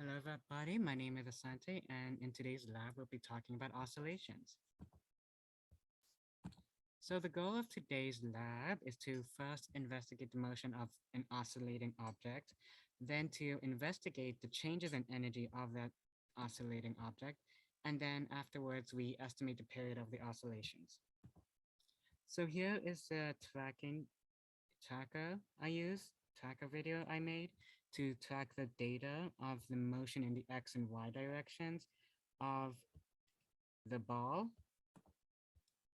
Hello everybody, my name is Asante and in today's lab we'll be talking about oscillations. So the goal of today's lab is to first investigate the motion of an oscillating object, then to investigate the changes in energy of that oscillating object, and then afterwards we estimate the period of the oscillations. So here is the tracker video I made to track the data of the motion in the X and Y directions of the ball.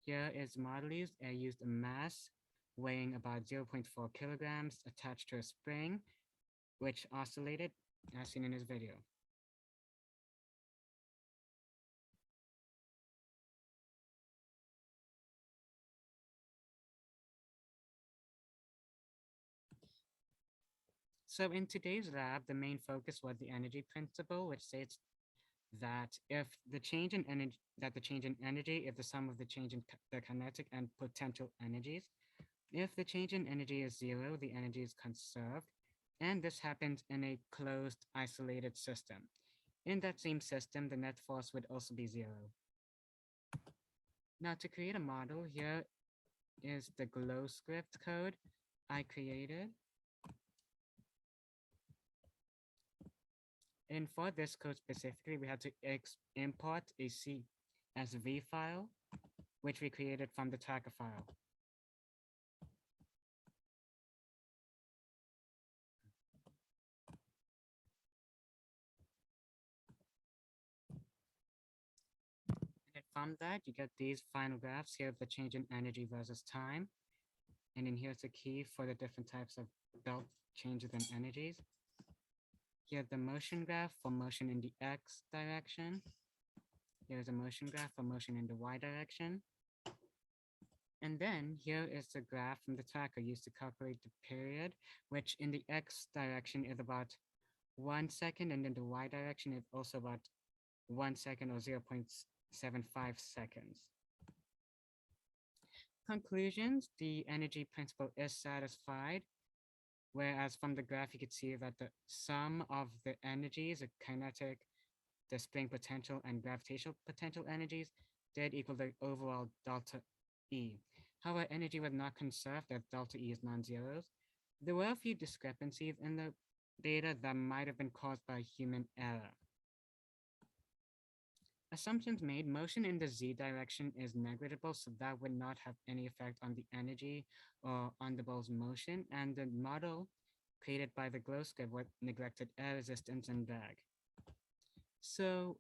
Here is model used. I used a mass weighing about 0.4 kilograms attached to a spring, which oscillated as seen in this video. So in today's lab, the main focus was the energy principle, which states that if the change in energy is the sum of the change in the kinetic and potential energies. If the change in energy is zero, the energy is conserved, and this happens in a closed, isolated system. In that same system, the net force would also be zero. Now, to create a model, here is the GlowScript code I created. And for this code specifically, we had to import a CSV file, which we created from the tracker file. And from that, you get these final graphs here of the change in energy versus time. And then here's the key for the different types of belt changes in energies. Here's the motion graph for motion in the X direction. Here's a motion graph for motion in the Y direction. And then here is the graph from the tracker used to calculate the period, which in the X direction is about 1 second, and in the Y direction is also about 1 second or 0.75 seconds. Conclusions, the energy principle is satisfied, whereas from the graph you could see that the sum of the energies, the kinetic, the spring potential, and gravitational potential energies did equal the overall delta E. However, energy was not conserved as delta E is non-zeros. There were a few discrepancies in the data that might have been caused by human error. Assumptions made, motion in the Z direction is negligible, so that would not have any effect on the energy or on the ball's motion, and the model created by the GlowScript would neglected air resistance and drag. So,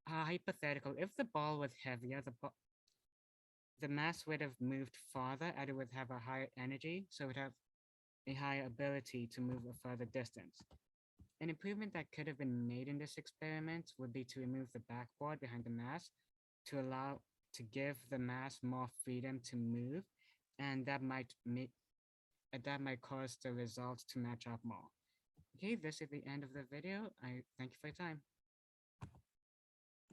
hypothetical, if the ball was heavier, the mass would have moved farther and it would have a higher energy, so it would have a higher ability to move a further distance. An improvement that could have been made in this experiment would be to remove the backboard behind the mass to give the mass more freedom to move, and that might cause the results to match up more. Okay, this is the end of the video. I thank you for your time.